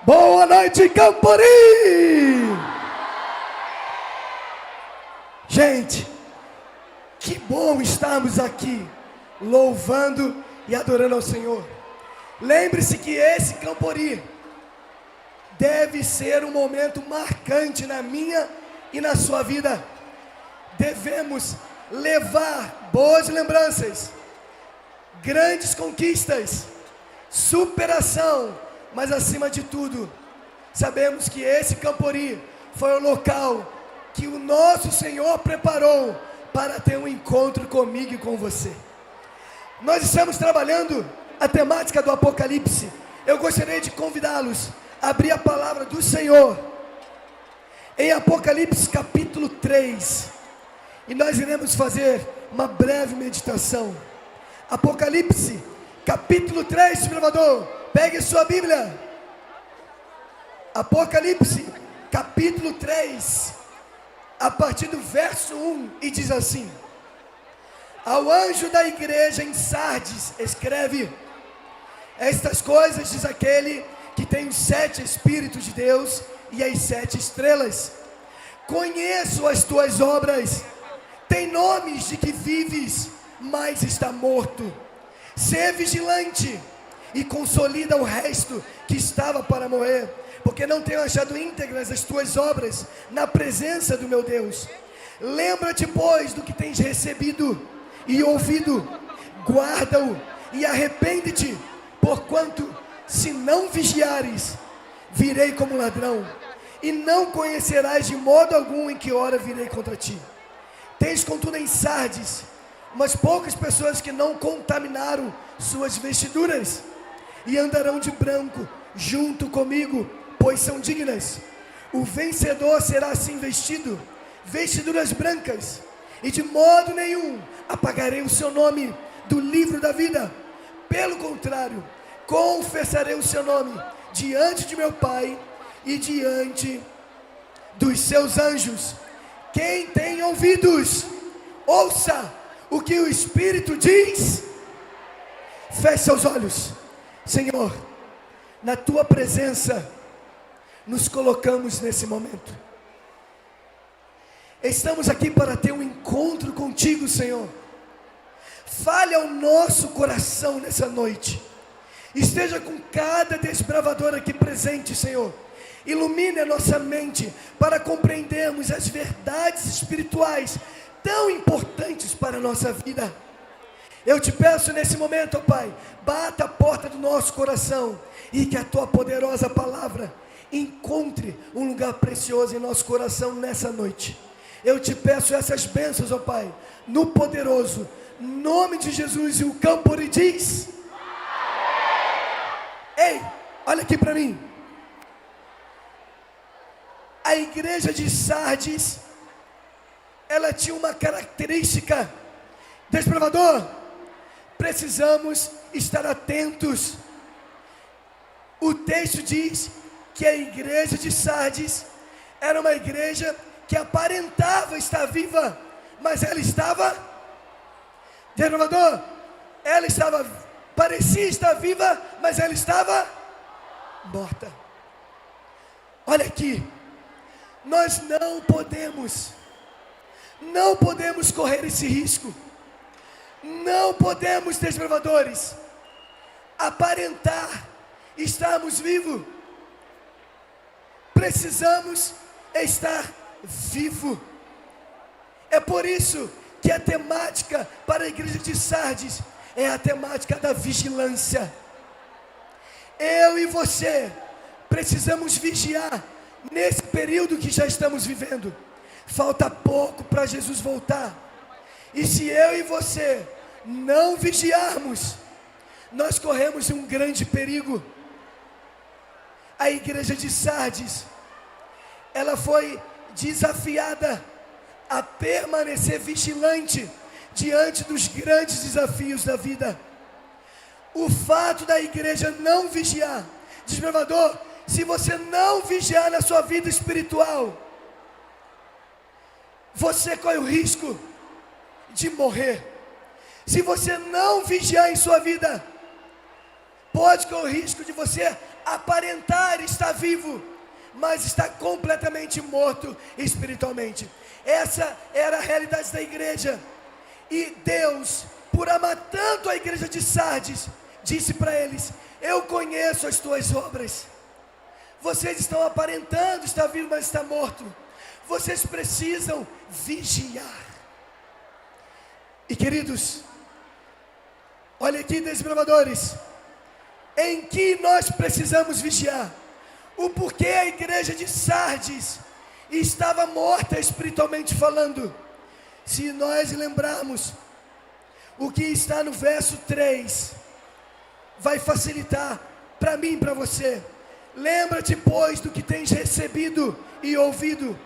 Boa noite, Campari! Gente, que bom estarmos aqui, louvando e adorando ao Senhor. Lembre-se que esse Campari deve ser um momento marcante na minha e na sua vida. Devemos levar boas lembranças, grandes conquistas, superação, mas acima de tudo, sabemos que esse Campari foi o local que o nosso Senhor preparou para ter um encontro comigo e com você. Nós estamos trabalhando a temática do Apocalipse. Eu gostaria de convidá-los a abrir a palavra do Senhor em Apocalipse capítulo 3, e nós iremos fazer uma breve meditação. Apocalipse capítulo 3, desbravador, pegue sua Bíblia. Apocalipse capítulo 3, a partir do verso 1, e diz assim: ao anjo da igreja em Sardes escreve: estas coisas diz aquele que tem os 7 Espíritos de Deus e as 7 estrelas. Conheço as tuas obras, tem nomes de que vives, mas está morto. Sê vigilante e consolida o resto que estava para morrer, porque não tenho achado íntegras as tuas obras na presença do meu Deus. Lembra-te, pois, do que tens recebido e ouvido, guarda-o e arrepende-te, porquanto, se não vigiares, virei como ladrão, e não conhecerás de modo algum em que hora virei contra ti. Tens, contudo, em Sardes umas poucas pessoas que não contaminaram suas vestiduras, e andarão de branco junto comigo, pois são dignas. O vencedor será assim vestido, vestiduras brancas, e de modo nenhum apagarei o seu nome do livro da vida. Pelo contrário, confessarei o seu nome diante de meu Pai e diante dos seus anjos. Quem tem ouvidos, ouça o que o Espírito diz. Feche seus olhos. Senhor, na tua presença nos colocamos nesse momento. Estamos aqui para ter um encontro contigo, Senhor. Fale ao nosso coração nessa noite. Esteja com cada desbravador aqui presente, Senhor. Ilumine a nossa mente para compreendermos as verdades espirituais tão importantes para a nossa vida. Eu te peço nesse momento, ó Pai, bata a porta do nosso coração e que a tua poderosa palavra encontre um lugar precioso em nosso coração nessa noite. Eu te peço essas bênçãos, ó Pai, no poderoso nome de Jesus. E o Campari diz: ei, olha aqui para mim. A igreja de Sardes, ela tinha uma característica. Desbravador, precisamos estar atentos. O texto diz que a igreja de Sardes era uma igreja que aparentava estar viva, mas ela estava, desbravador, parecia estar viva, mas ela estava morta. Olha aqui, nós não podemos correr esse risco. Não podemos, desbravadores, aparentar estarmos vivos. Precisamos estar vivo. É por isso que a temática para a igreja de Sardes é a temática da vigilância. Eu e você precisamos vigiar nesse período que já estamos vivendo. Falta pouco para Jesus voltar. E se eu e você não vigiarmos, nós corremos um grande perigo. A igreja de Sardes, ela foi desafiada a permanecer vigilante diante dos grandes desafios da vida. O fato da igreja não vigiar, desbravador, se você não vigiar na sua vida espiritual, você corre o risco de morrer. Se você não vigiar em sua vida, pode correr o risco de você aparentar estar vivo, mas está completamente morto espiritualmente. Essa era a realidade da igreja. E Deus, por amar tanto a igreja de Sardes, disse para eles: eu conheço as tuas obras. Vocês estão aparentando estar vivo, mas está morto. Vocês precisam vigiar. E queridos, olha aqui, desbravadores, em que nós precisamos vigiar? O porquê a igreja de Sardes estava morta espiritualmente falando. Se nós lembrarmos o que está no verso 3, vai facilitar para mim e para você. Lembra-te, pois, do que tens recebido e ouvido,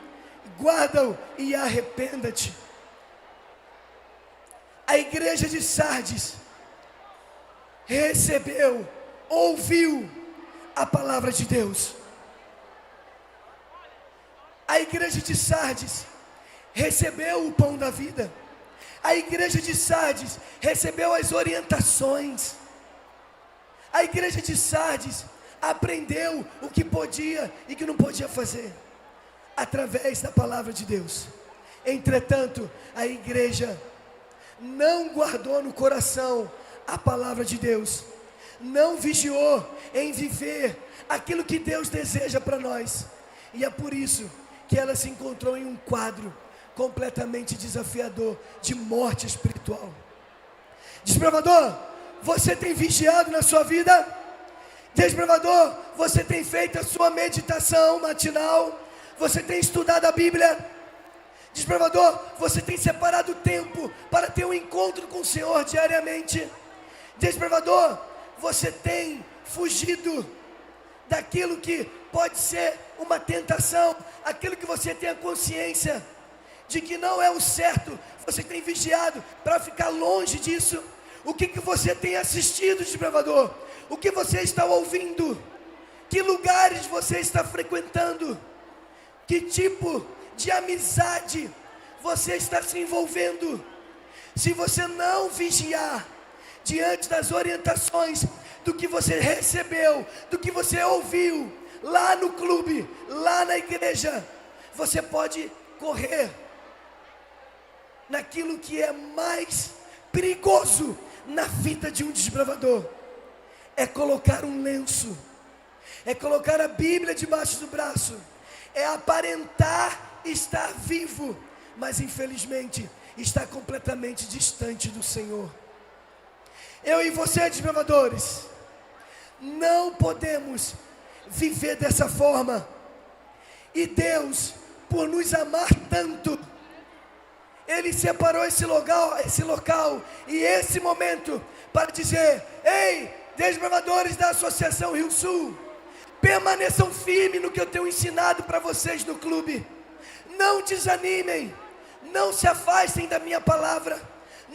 guarda-o e arrependa-te. A igreja de Sardes recebeu, ouviu a palavra de Deus. A igreja de Sardes recebeu o pão da vida. A igreja de Sardes recebeu as orientações. A igreja de Sardes aprendeu o que podia e que não podia fazer, através da palavra de Deus. Entretanto, a igreja não guardou no coração a palavra de Deus, não vigiou em viver aquilo que Deus deseja para nós, e é por isso que ela se encontrou em um quadro completamente desafiador de morte espiritual. Desbravador, você tem vigiado na sua vida? Desbravador, você tem feito a sua meditação matinal? Você tem estudado a Bíblia? Desbravador, você tem separado tempo para ter um encontro com o Senhor diariamente? Desbravador, você tem fugido daquilo que pode ser uma tentação, aquilo que você tem a consciência de que não é o certo? Você tem vigiado para ficar longe disso? O que você tem assistido, desbravador? O que você está ouvindo? Que lugares você está frequentando? Que tipo de amizade você está se envolvendo? Se você não vigiar diante das orientações do que você recebeu, do que você ouviu lá no clube, lá na igreja, você pode correr naquilo que é mais perigoso na vida de um desbravador. É colocar um lenço, é colocar a Bíblia debaixo do braço, é aparentar estar vivo, mas infelizmente está completamente distante do Senhor. Eu e você, desbravadores, não podemos viver dessa forma. E Deus, por nos amar tanto, Ele separou esse local e esse momento para dizer: ei, desbravadores da Associação Rio Sul, permaneçam firmes no que eu tenho ensinado para vocês no clube. Não desanimem, não se afastem da minha palavra,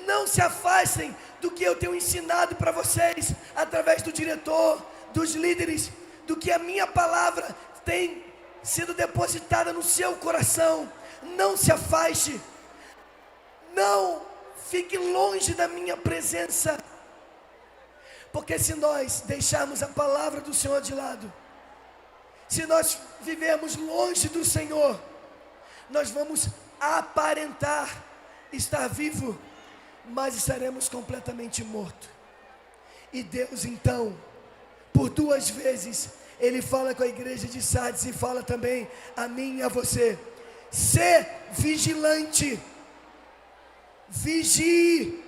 não se afastem do que eu tenho ensinado para vocês, através do diretor, dos líderes, do que a minha palavra tem sido depositada no seu coração. Não se afaste, não fique longe da minha presença, porque se nós deixarmos a palavra do Senhor de lado, se nós vivermos longe do Senhor, nós vamos aparentar estar vivo, mas estaremos completamente mortos. E Deus então, por 2 vezes, Ele fala com a igreja de Sardes e fala também a mim e a você: sê vigilante, vigie,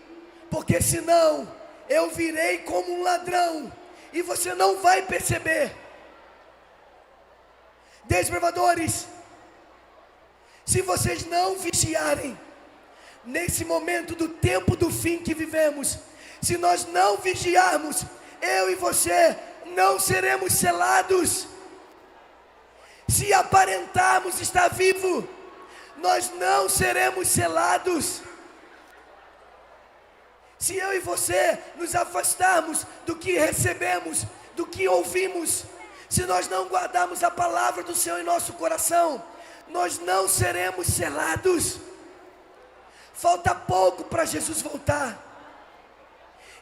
porque senão eu virei como um ladrão e você não vai perceber. Desbravadores, se vocês não vigiarem, nesse momento do tempo do fim que vivemos, se nós não vigiarmos, eu e você não seremos selados. Se aparentarmos estar vivo, nós não seremos selados. Se eu e você nos afastarmos do que recebemos, do que ouvimos, se nós não guardarmos a palavra do Senhor em nosso coração, nós não seremos selados. Falta pouco para Jesus voltar,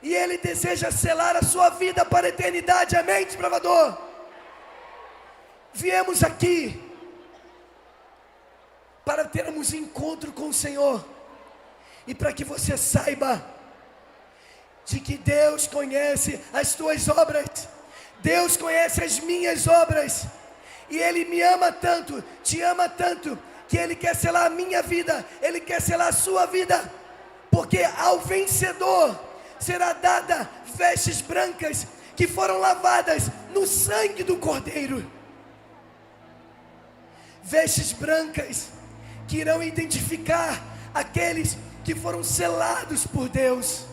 e Ele deseja selar a sua vida para a eternidade. Amém, desbravador? viemos aqui para termos encontro com o Senhor, e para que você saiba de que Deus conhece as tuas obras, Deus conhece as minhas obras, e Ele me ama tanto, te ama tanto, que Ele quer selar a minha vida, Ele quer selar a sua vida, porque ao vencedor será dada vestes brancas, que foram lavadas no sangue do Cordeiro, vestes brancas, que irão identificar aqueles que foram selados por Deus.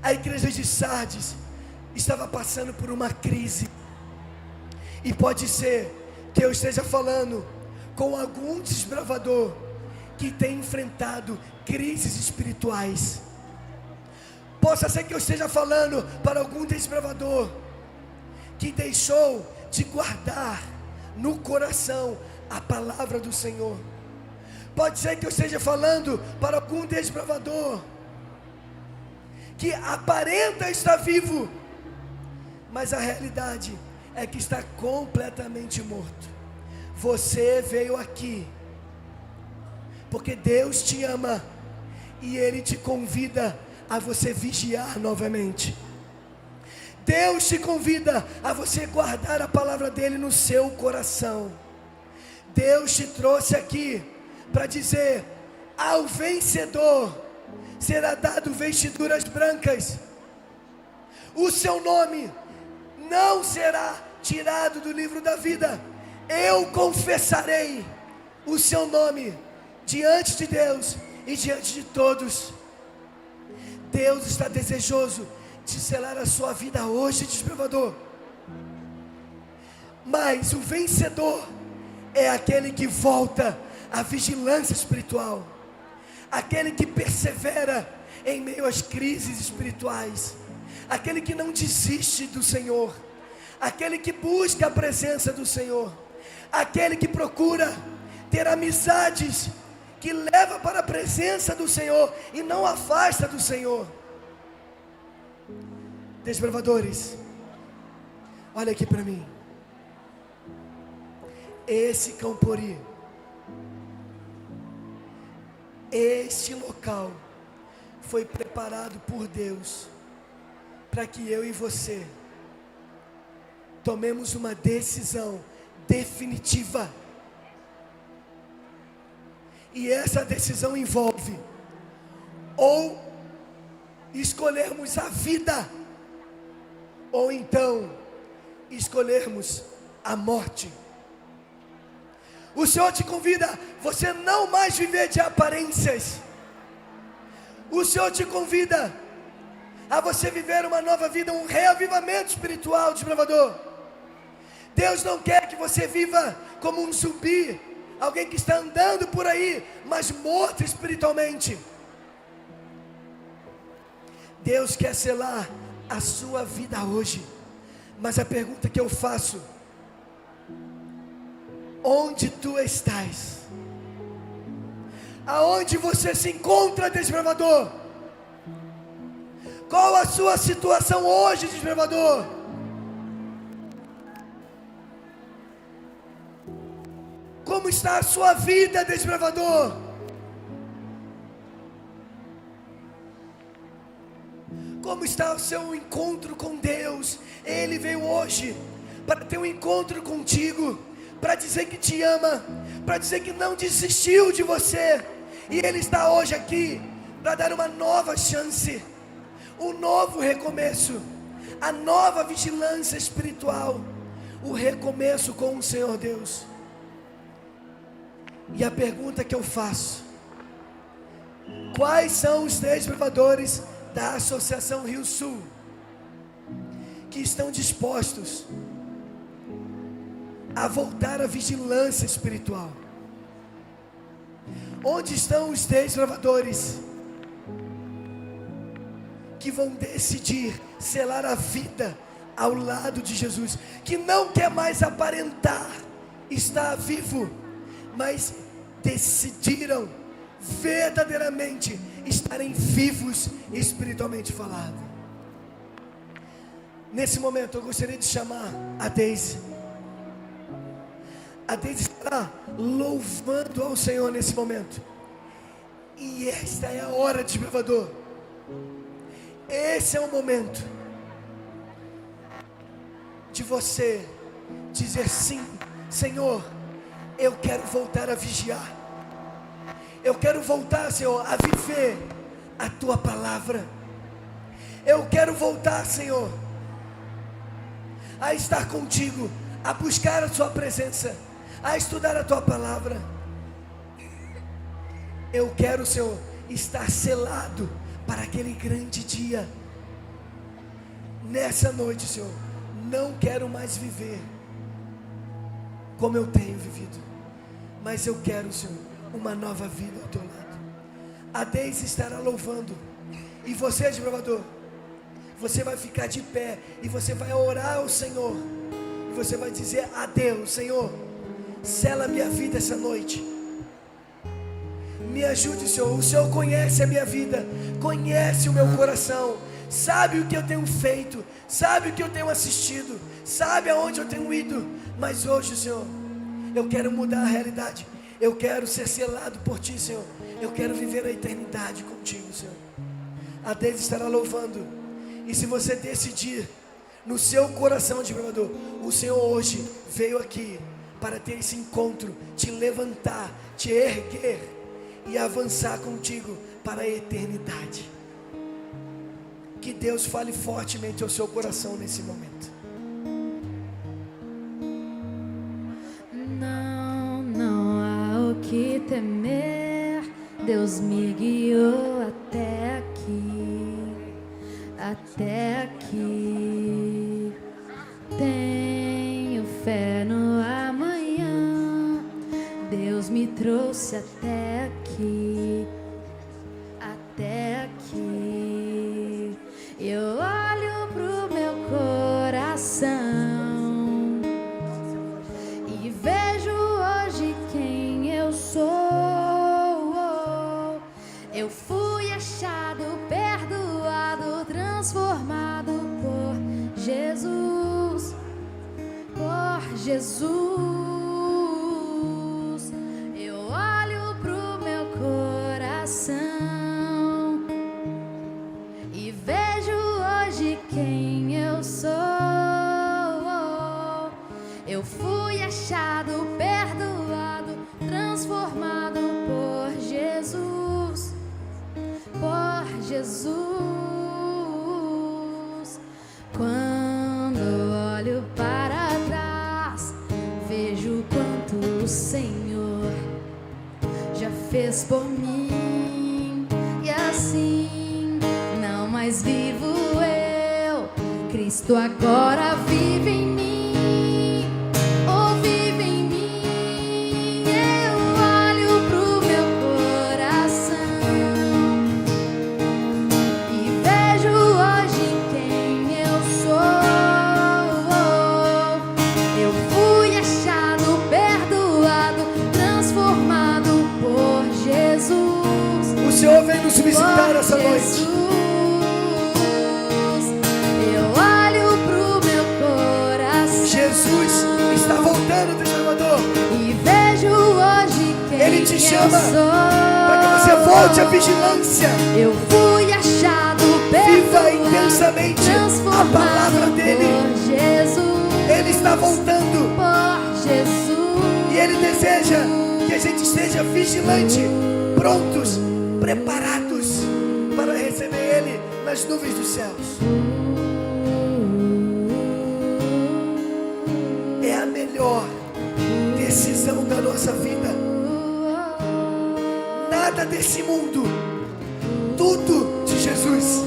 A igreja de Sardes estava passando por uma crise, e pode ser que eu esteja falando com algum desbravador que tem enfrentado crises espirituais. Possa ser que eu esteja falando para algum desbravador que deixou de guardar no coração a palavra do Senhor. Pode ser que eu esteja falando para algum desbravador que aparenta estar vivo, mas a realidade é que está completamente morto. Você veio aqui porque Deus te ama, e Ele te convida a você vigiar novamente. Deus te convida a você guardar a palavra dEle no seu coração. Deus te trouxe aqui para dizer: ao vencedor será dado vestiduras brancas, o seu nome não será tirado do livro da vida. Eu confessarei o seu nome diante de Deus e diante de todos. Deus está desejoso de selar a sua vida hoje, desbravador. Mas o vencedor é aquele que volta à vigilância espiritual, aquele que persevera em meio às crises espirituais, aquele que não desiste do Senhor, aquele que busca a presença do Senhor, aquele que procura ter amizades que leva para a presença do Senhor e não afasta do Senhor. Desbravadores, olha aqui para mim. Esse Campori, este local foi preparado por Deus para que eu e você tomemos uma decisão definitiva. E essa decisão envolve ou escolhermos a vida, ou então escolhermos a morte. O Senhor te convida a você não mais viver de aparências. O Senhor te convida a você viver uma nova vida, um reavivamento espiritual, desbravador. Deus não quer que você viva como um zumbi, alguém que está andando por aí, mas morto espiritualmente. Deus quer selar a sua vida hoje. Mas a pergunta que eu faço: onde tu estás? Aonde você se encontra, desbravador? Qual a sua situação hoje, desbravador? Como está a sua vida, desbravador? Como está o seu encontro com Deus? Ele veio hoje para ter um encontro contigo, para dizer que te ama, para dizer que não desistiu de você. E Ele está hoje aqui para dar uma nova chance, um novo recomeço, a nova vigilância espiritual, o recomeço com o Senhor Deus. E a pergunta que eu faço: quais são os desbravadores da Associação Rio Sul que estão dispostos a voltar à vigilância espiritual? Onde estão os desbravadores que vão decidir selar a vida ao lado de Jesus, que não quer mais aparentar estar vivo, mas decidiram verdadeiramente estarem vivos espiritualmente falando? Nesse momento eu gostaria de chamar a Deise. A Deise está louvando ao Senhor nesse momento. E esta é a hora, desbravador. Esse é o momento de você dizer sim: Senhor, eu quero voltar a vigiar. Eu quero voltar, Senhor, a viver a Tua palavra. Eu quero voltar, Senhor, a estar contigo, a buscar a Sua presença, a estudar a Tua palavra. Eu quero, Senhor, estar selado para aquele grande dia. Nessa noite, Senhor, não quero mais viver como eu tenho vivido, mas eu quero, Senhor, uma nova vida ao Teu lado. A Deise estará louvando, e você, desbravador, você vai ficar de pé, e você vai orar ao Senhor, e você vai dizer a Deus: Senhor, sela minha vida essa noite. Me ajude, Senhor. O Senhor conhece a minha vida, conhece o meu coração, sabe o que eu tenho feito, sabe o que eu tenho assistido, sabe aonde eu tenho ido. Mas hoje, Senhor, eu quero mudar a realidade. Eu quero ser selado por Ti, Senhor. Eu quero viver a eternidade contigo, Senhor. A Deus estará louvando. E se você decidir no seu coração, desbravador, o Senhor hoje veio aqui para ter esse encontro, te levantar, te erguer e avançar contigo para a eternidade. Que Deus fale fortemente ao seu coração nesse momento. Não há o que temer, Deus me guiou até aqui. Tenho fé no amanhã, Deus me trouxe até aqui. Eu olho pro meu coração e vejo hoje quem eu sou. Eu fui achado, perdoado, transformado por Jesus. Eu olho pro meu coração e vejo hoje quem eu sou. Eu fui achado, perdoado, transformado por Jesus. Quando olho para trás, vejo quanto o Senhor já fez por mim. E assim, não mais vivo eu, Cristo agora vive em mim. Oh, vive em mim. Eu olho pro meu coração e vejo hoje quem eu sou. Eu fui achado, perdoado, transformado por Jesus. O Senhor vem nos visitar essa noite. Eu olho pro meu coração. Jesus está voltando, transformador. E vejo hoje quem Ele te chama eu sou. para que você volte à vigilância. Eu fui achado, Viva perdoado, intensamente a palavra dele. por Jesus. Ele está voltando Por Jesus. e Ele deseja que a gente esteja vigilante, prontos, preparados para receber Ele nas nuvens dos céus. É a melhor decisão da nossa vida. Nada desse mundo, tudo de Jesus.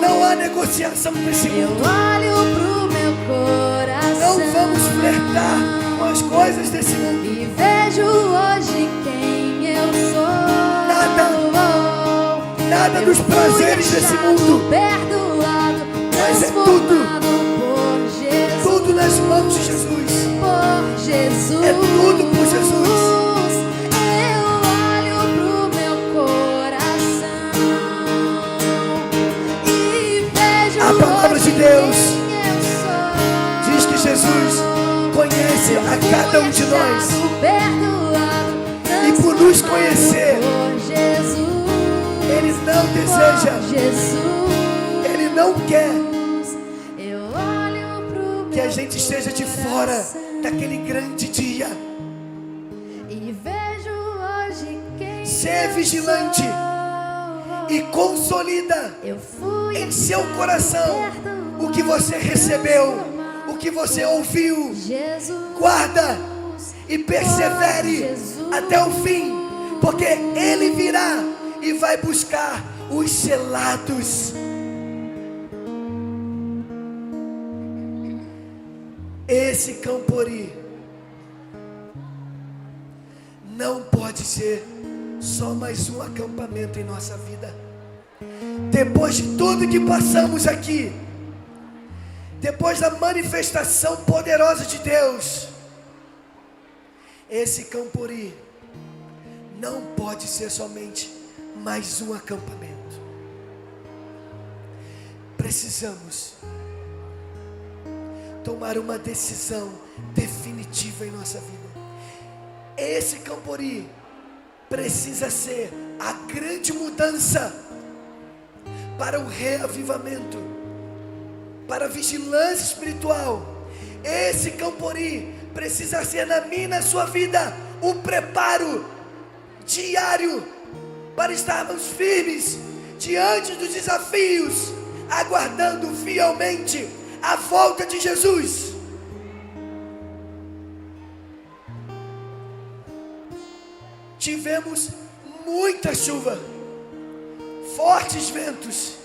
Não há negociação nesse Eu mundo. olho pro meu coração. Não vamos flertar com as coisas desse mundo. E vejo hoje quem eu sou. Nada dos prazeres desse mundo, Perdoado, mas é transformado por Jesus. tudo nas mãos de Jesus. Por Jesus. É tudo por Jesus. Eu olho pro meu coração e vejo A Deus quem eu sou. diz que Jesus conhece a cada um de nós. E por nos conhecer, Ele não deseja, Ele não quer que a gente esteja de fora daquele grande dia. Ser vigilante e consolida em seu coração o que você recebeu, o que você ouviu. Guarda e persevere até o fim, porque Ele virá e vai buscar os selados. Esse Campori não pode ser só mais um acampamento em nossa vida. Depois de tudo que passamos aqui, depois da manifestação poderosa de Deus, esse Campori não pode ser somente mais um acampamento. Precisamos tomar uma decisão definitiva em nossa vida. Esse Campori precisa ser a grande mudança para o reavivamento, para a vigilância espiritual. Esse Campori precisa ser na minha e na sua vida o preparo diário para estarmos firmes diante dos desafios, aguardando fielmente a volta de Jesus. Tivemos muita chuva, fortes ventos,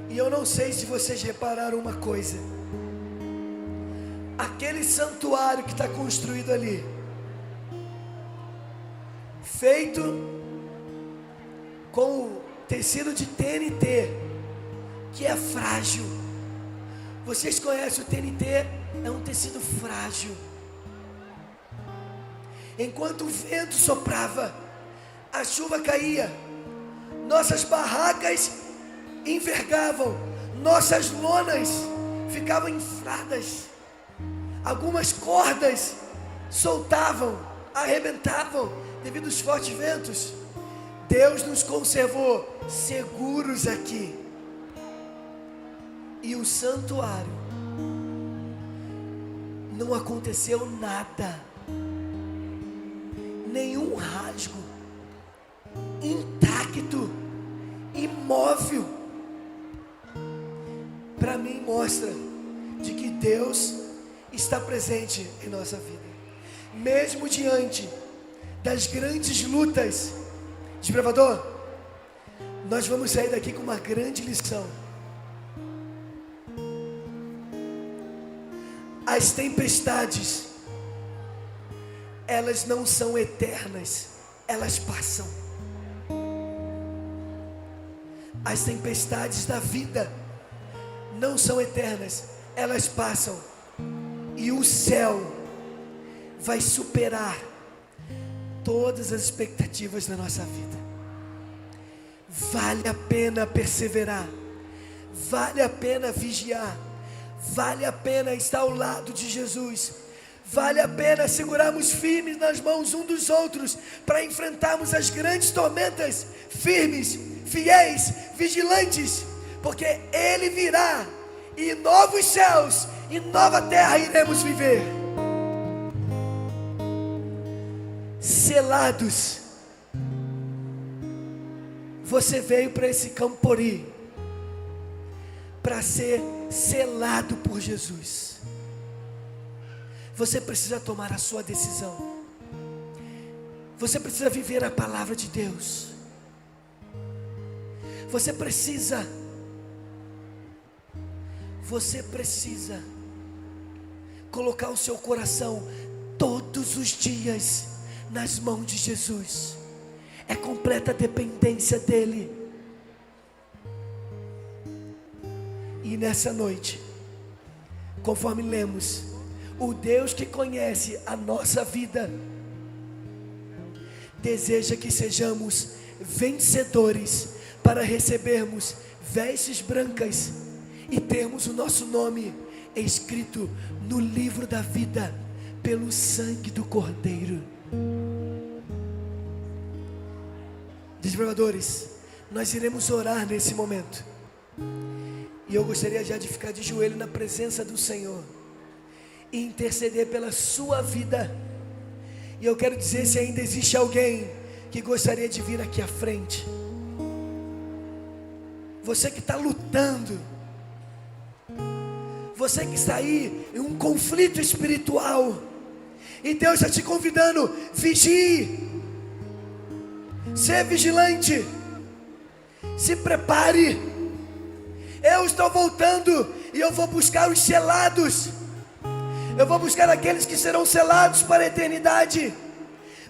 e eu não sei se vocês repararam uma coisa: aquele santuário que está construído ali, feito com o tecido de TNT, que é frágil. Vocês conhecem o TNT? É um tecido frágil. Enquanto o vento soprava, a chuva caía, nossas barracas envergavam, nossas lonas ficavam infladas, algumas cordas soltavam, arrebentavam devido aos fortes ventos. Deus nos conservou seguros aqui. E o santuário não aconteceu nada, nenhum rasgo, intacto, imóvel. Para mim mostra de que Deus está presente em nossa vida, mesmo diante das grandes lutas. Desbravador, nós vamos sair daqui com uma grande lição. As tempestades, elas não são eternas, elas passam. As tempestades da vida não são eternas, elas passam. E o céu vai superar todas as expectativas da nossa vida. Vale a pena perseverar, vale a pena vigiar, vale a pena estar ao lado de Jesus, vale a pena segurarmos firmes nas mãos um dos outros para enfrentarmos as grandes tormentas, firmes, fiéis, vigilantes, porque Ele virá e novos céus e nova terra iremos viver. Selados. Você veio para esse Campori para ser selado por Jesus. Você precisa tomar a sua decisão. Você precisa viver a palavra de Deus. Você precisa colocar o seu coração todos os dias nas mãos de Jesus. É completa dependência dEle. E nessa noite, conforme lemos, o Deus que conhece a nossa vida deseja que sejamos vencedores para recebermos vestes brancas e termos o nosso nome escrito no livro da vida pelo sangue do Cordeiro. Desbravadores, nós iremos orar nesse momento. E eu gostaria já de ficar de joelho na presença do Senhor e interceder pela sua vida. E eu quero dizer, se ainda existe alguém que gostaria de vir aqui à frente, você que está lutando, você que está aí em um conflito espiritual, e Deus está te convidando, vigie, seja vigilante, se prepare. Eu estou voltando e eu vou buscar os selados. Eu vou buscar aqueles que serão selados para a eternidade.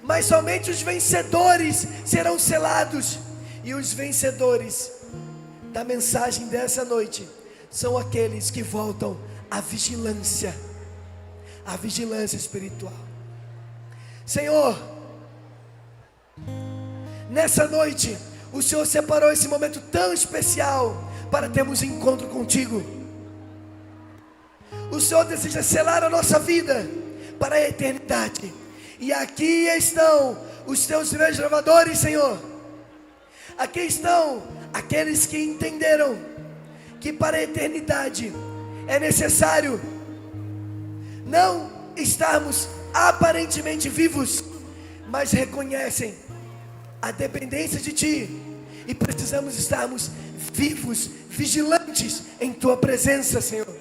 Mas somente os vencedores serão selados. E os vencedores da mensagem dessa noite são aqueles que voltam à vigilância. A vigilância espiritual. Senhor, nessa noite o Senhor separou esse momento tão especial para termos encontro contigo. O Senhor deseja selar a nossa vida para a eternidade. E aqui estão os teus desbravadores, Senhor. Aqui estão aqueles que entenderam que para a eternidade é necessário não estarmos aparentemente vivos, mas reconhecem a dependência de Ti e precisamos estarmos vivos, vigilantes em Tua presença, Senhor.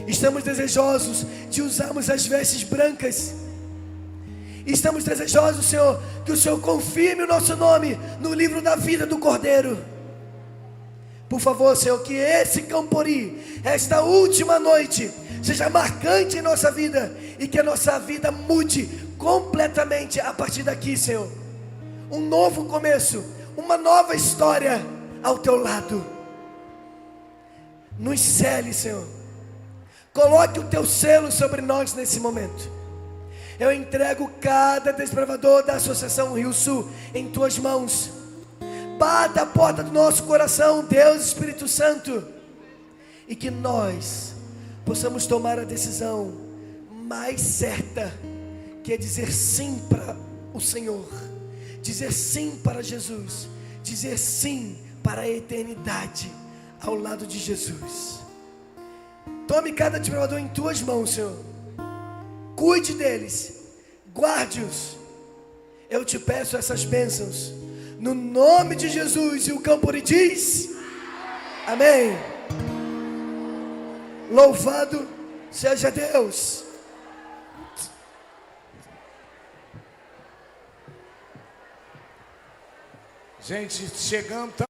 Estamos desejosos de usarmos as vestes brancas. Estamos desejosos, Senhor, que o Senhor confirme o nosso nome no livro da vida do Cordeiro. Por favor, Senhor, que esse Campori, esta última noite, seja marcante em nossa vida e que a nossa vida mude completamente a partir daqui, Senhor. Um novo começo, uma nova história ao Teu lado. Nos cele, Senhor. Coloque o Teu selo sobre nós nesse momento. Eu entrego cada desbravador da Associação Rio Sul em Tuas mãos. Bata a porta do nosso coração, Deus Espírito Santo, e que nós possamos tomar a decisão mais certa, que é dizer sim para o Senhor, dizer sim para Jesus, dizer sim para a eternidade ao lado de Jesus. Tome cada desbravador em Tuas mãos, Senhor. Cuide deles, guarde-os. Eu te peço essas bênçãos no nome de Jesus. E o Campori diz amém. Louvado seja Deus. Gente, chegamos.